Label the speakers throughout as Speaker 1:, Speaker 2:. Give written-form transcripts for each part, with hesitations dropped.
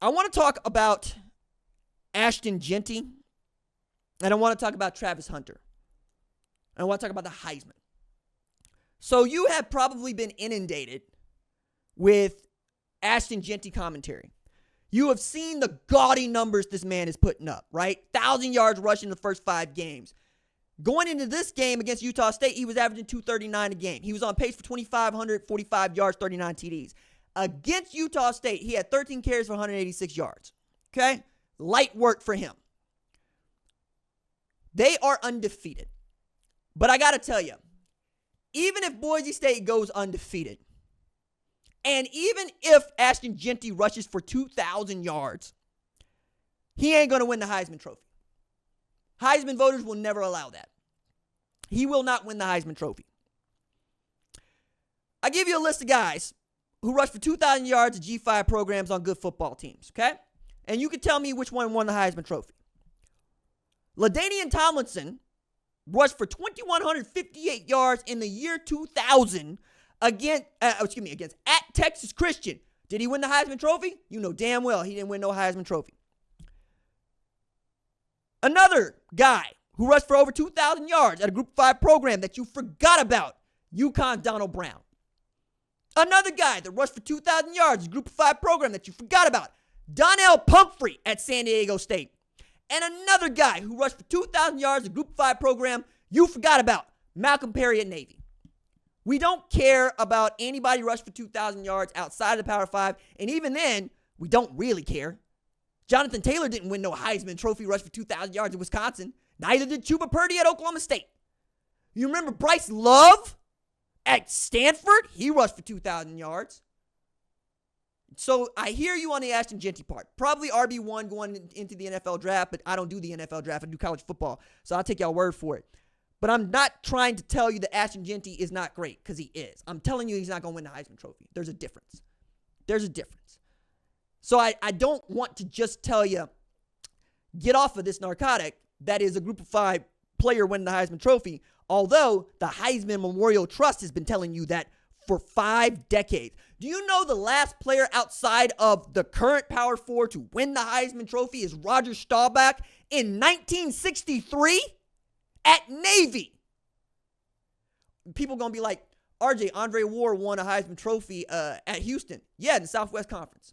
Speaker 1: I want to talk about Ashton Jeanty, and I want to talk about Travis Hunter. And I want to talk about the Heisman. So you have probably been inundated with Ashton Jeanty commentary. You have seen the gaudy numbers this man is putting up, right? 1,000 yards rushing the first 5 games. Going into this game against Utah State, he was averaging 239 a game. He was on pace for 2,545 yards, 39 TDs. Against Utah State, he had 13 carries for 186 yards. Okay? Light work for him. They are undefeated. But I got to tell you, even if Boise State goes undefeated, and even if Ashton Jeanty rushes for 2,000 yards, he ain't going to win the Heisman Trophy. Heisman voters will never allow that. He will not win the Heisman Trophy. I give you a list of guys who rushed for 2,000 yards at G5 programs on good football teams, okay? And you can tell me which one won the Heisman Trophy. LaDainian Tomlinson rushed for 2,158 yards in the year 2000 against at Texas Christian. Did he win the Heisman Trophy? You know damn well he didn't win no Heisman Trophy. Another guy who rushed for over 2,000 yards at a Group 5 program that you forgot about, UConn's Donald Brown. Another guy that rushed for 2,000 yards at a Group 5 program that you forgot about, Donnell Pumphrey at San Diego State. And another guy who rushed for 2,000 yards at a Group 5 program you forgot about, Malcolm Perry at Navy. We don't care about anybody rush for 2,000 yards outside of the Power 5, and even then, we don't really care. Jonathan Taylor didn't win no Heisman Trophy rush for 2,000 yards in Wisconsin. Neither did Chuba Purdy at Oklahoma State. You remember Bryce Love at Stanford? He rushed for 2,000 yards. So I hear you on the Ashton Jeanty part. Probably RB1 going into the NFL draft, but I don't do the NFL draft. I do college football, so I'll take y'all word for it. But I'm not trying to tell you that Ashton Jeanty is not great, because he is. I'm telling you he's not going to win the Heisman Trophy. There's a difference. There's a difference. So I don't want to just tell you, get off of this narcotic that is a Group of 5 player winning the Heisman Trophy, although the Heisman Memorial Trust has been telling you that for 5 decades. Do you know the last player outside of the current Power 4 to win the Heisman Trophy is Roger Staubach in 1963 at Navy? People going to be like, RJ, Andre Ward won a Heisman Trophy at Houston. Yeah, in the Southwest Conference.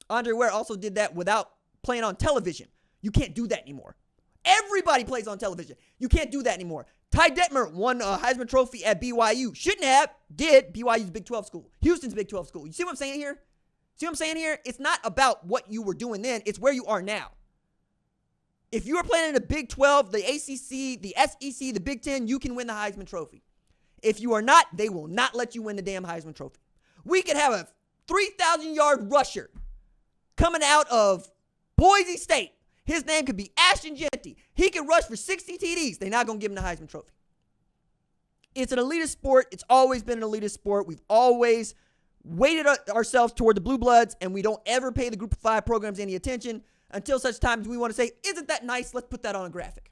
Speaker 1: Andre Ware also did that without playing on television. You can't do that anymore. Everybody plays on television. You can't do that anymore. Ty Detmer won a Heisman Trophy at BYU. Shouldn't have. Did. BYU's Big 12 school. Houston's Big 12 school. You see what I'm saying here? It's not about what you were doing then. It's where you are now. If you were playing in the Big 12, the ACC, the SEC, the Big 10, you can win the Heisman Trophy. If you are not, they will not let you win the damn Heisman Trophy. We could have a 3,000-yard rusher coming out of Boise State. His name could be Ashton Jeanty. He could rush for 60 TDs. They're not going to give him the Heisman Trophy. It's an elitist sport. It's always been an elitist sport. We've always weighted ourselves toward the blue bloods, and we don't ever pay the Group of 5 programs any attention until such time as we want to say, isn't that nice? Let's put that on a graphic.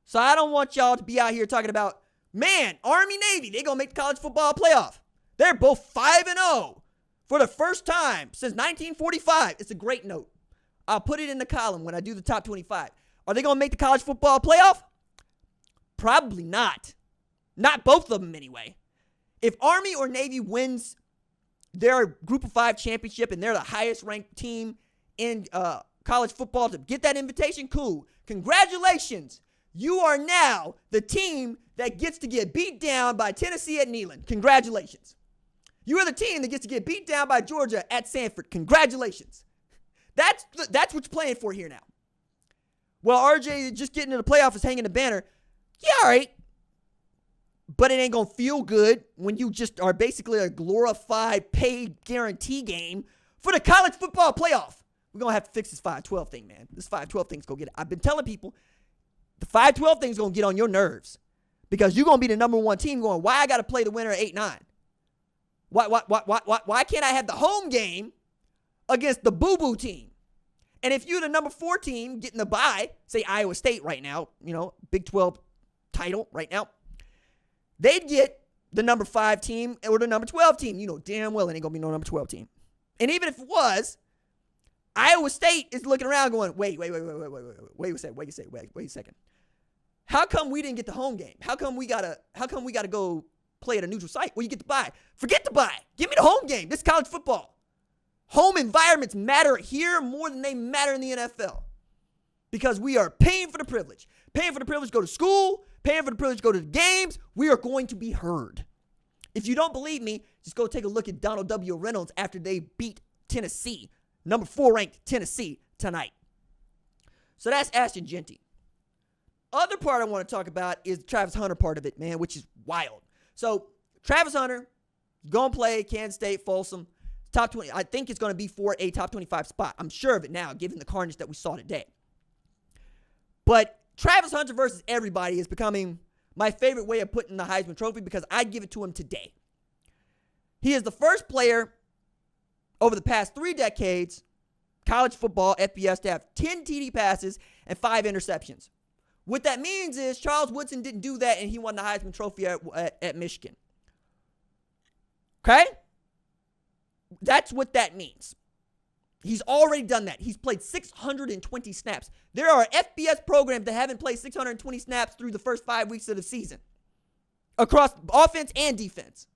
Speaker 1: So I don't want y'all to be out here talking about, man, Army, Navy, they're going to make the college football playoff. They're both 5-0 for the first time since 1945. It's a great note. I'll put it in the column when I do the top 25. Are they going to make the college football playoff? Probably not. Not both of them anyway. If Army or Navy wins their Group of 5 championship and they're the highest ranked team in college football to get that invitation, cool. Congratulations. You are now the team that gets to get beat down by Tennessee at Neyland. Congratulations. You are the team that gets to get beat down by Georgia at Sanford. Congratulations. That's what you're playing for here now. Well, RJ just getting to the playoff is hanging the banner. Yeah, all right. But it ain't going to feel good when you just are basically a glorified paid guarantee game for the college football playoff. We're going to have to fix this 5-12 thing, man. This 5-12 thing's going to get it. I've been telling people the 5-12 thing's going to get on your nerves because you're going to be the number 1 team going, why I got to play the winner at 8-9? Why can't I have the home game against the boo-boo team? And if you're the number 4 team getting the bye, say Iowa State right now, Big 12 title right now, they'd get the number 5 team or the number 12 team. You know damn well it ain't going to be no number 12 team. And even if it was, Iowa State is looking around going, wait a second. How come we didn't get the home game? How come we gotta go play at a neutral site? Well, you get the bye. Forget the bye. Give me the home game. This is college football. Home environments matter here more than they matter in the NFL. Because we are paying for the privilege. Paying for the privilege to go to school. Paying for the privilege to go to the games. We are going to be heard. If you don't believe me, just go take a look at Donald W. Reynolds after they beat Tennessee. Number 4 ranked Tennessee tonight. So that's Ashton Jeanty. Other part I want to talk about is the Travis Hunter part of it, man, which is wild. So Travis Hunter, going to play Kansas State, Folsom. Top 20. I think it's going to be for a top 25 spot. I'm sure of it now, given the carnage that we saw today. But Travis Hunter versus everybody is becoming my favorite way of putting the Heisman Trophy because I give it to him today. He is the first player over the past 3 decades, college football, FBS, to have 10 TD passes and 5 interceptions. What that means is Charles Woodson didn't do that and he won the Heisman Trophy at Michigan. Okay? That's what that means. He's already done that. He's played 620 snaps. There are FBS programs that haven't played 620 snaps through the first 5 weeks of the season across offense and defense.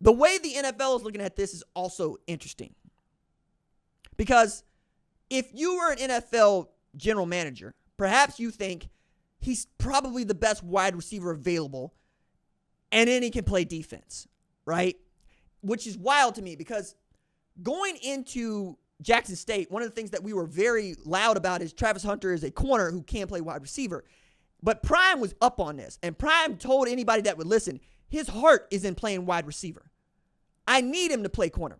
Speaker 1: The way the NFL is looking at this is also interesting. Because if you were an NFL general manager, perhaps you think he's probably the best wide receiver available, and then he can play defense, right? Which is wild to me because going into Jackson State, one of the things that we were very loud about is Travis Hunter is a corner who can play wide receiver. But Prime was up on this, and Prime told anybody that would listen, his heart is in playing wide receiver. I need him to play corner.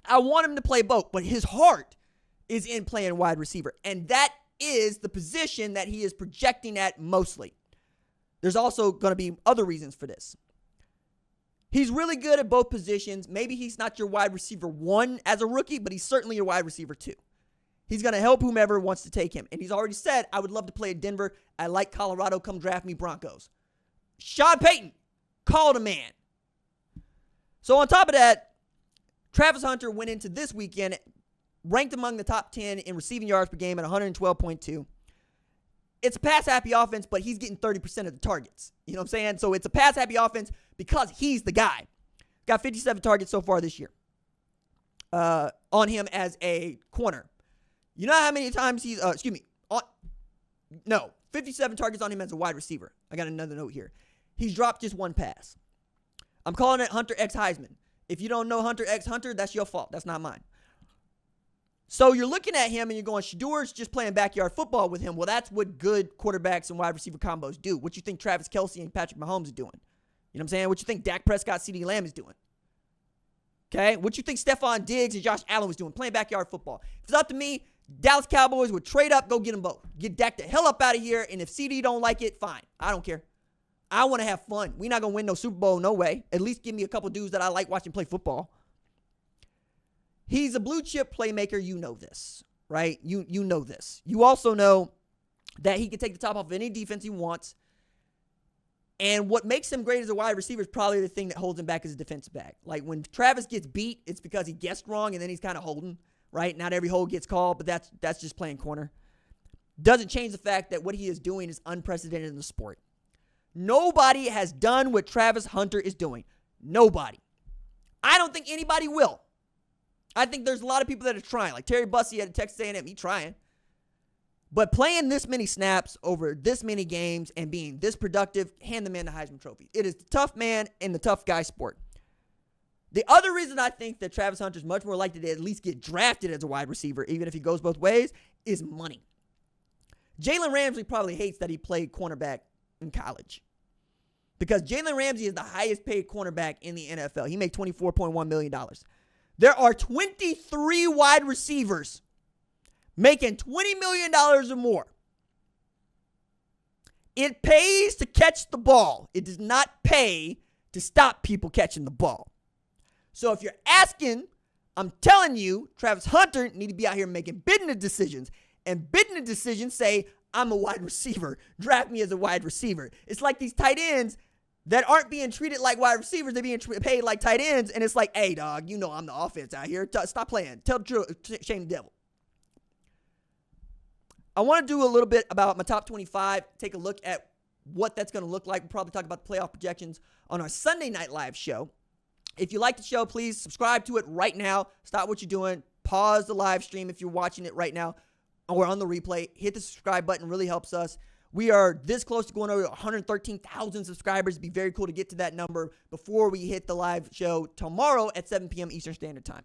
Speaker 1: I want him to play both, but his heart is in playing wide receiver. And that is the position that he is projecting at mostly. There's also going to be other reasons for this. He's really good at both positions. Maybe he's not your wide receiver 1 as a rookie, but he's certainly your wide receiver 2. He's going to help whomever wants to take him. And he's already said, I would love to play at Denver. I like Colorado. Come draft me, Broncos. Sean Payton, call the man. So on top of that, Travis Hunter went into this weekend ranked among the top 10 in receiving yards per game at 112.2. It's a pass-happy offense, but he's getting 30% of the targets. You know what I'm saying? So it's a pass-happy offense because he's the guy. Got 57 targets so far this year on him as a corner. You know how many times he's, 57 targets on him as a wide receiver. I got another note here. He's dropped just 1 pass. I'm calling it Hunter X Heisman. If you don't know Hunter X Hunter, that's your fault. That's not mine. So you're looking at him and you're going, Shador's just playing backyard football with him. Well, that's what good quarterbacks and wide receiver combos do. What you think Travis Kelce and Patrick Mahomes are doing? You know what I'm saying? What you think Dak Prescott, CeeDee Lamb is doing? Okay? What you think Stephon Diggs and Josh Allen was doing? Playing backyard football. If it's up to me, Dallas Cowboys would trade up, go get them both. Get Dak the hell up out of here, and if CD don't like it, fine. I don't care. I want to have fun. We're not going to win no Super Bowl, no way. At least give me a couple dudes that I like watching play football. He's a blue chip playmaker. You know this, right? You know this. You also know that he can take the top off of any defense he wants. And what makes him great as a wide receiver is probably the thing that holds him back as a defensive back. Like when Travis gets beat, it's because he guessed wrong and then he's kind of holding, right? Not every hold gets called, but that's just playing corner. Doesn't change the fact that what he is doing is unprecedented in the sport. Nobody has done what Travis Hunter is doing. Nobody. I don't think anybody will. I think there's a lot of people that are trying. Like Terry Bussey at Texas A&M, he's trying. But playing this many snaps over this many games and being this productive, hand the man the Heisman Trophy. It is the tough man and the tough guy sport. The other reason I think that Travis Hunter is much more likely to at least get drafted as a wide receiver, even if he goes both ways, is money. Jalen Ramsey probably hates that he played cornerback in college. Because Jalen Ramsey is the highest paid cornerback in the NFL. He made $24.1 million. There are 23 wide receivers making $20 million or more. It pays to catch the ball. It does not pay to stop people catching the ball. So if you're asking, I'm telling you, Travis Hunter need to be out here making business decisions. And business decisions say, I'm a wide receiver. Draft me as a wide receiver. It's like these tight ends. that aren't being treated like wide receivers. They're being paid like tight ends. And it's like, hey, dog, you know I'm the offense out here. Stop playing. Tell the truth. Shame the devil. I want to do a little bit about my top 25. Take a look at what that's going to look like. We'll probably talk about the playoff projections on our Sunday Night Live show. If you like the show, please subscribe to it right now. Stop what you're doing. Pause the live stream if you're watching it right now or on the replay. Hit the subscribe button. It really helps us. We are this close to going over 113,000 subscribers. It'd be very cool to get to that number before we hit the live show tomorrow at 7 p.m. Eastern Standard Time.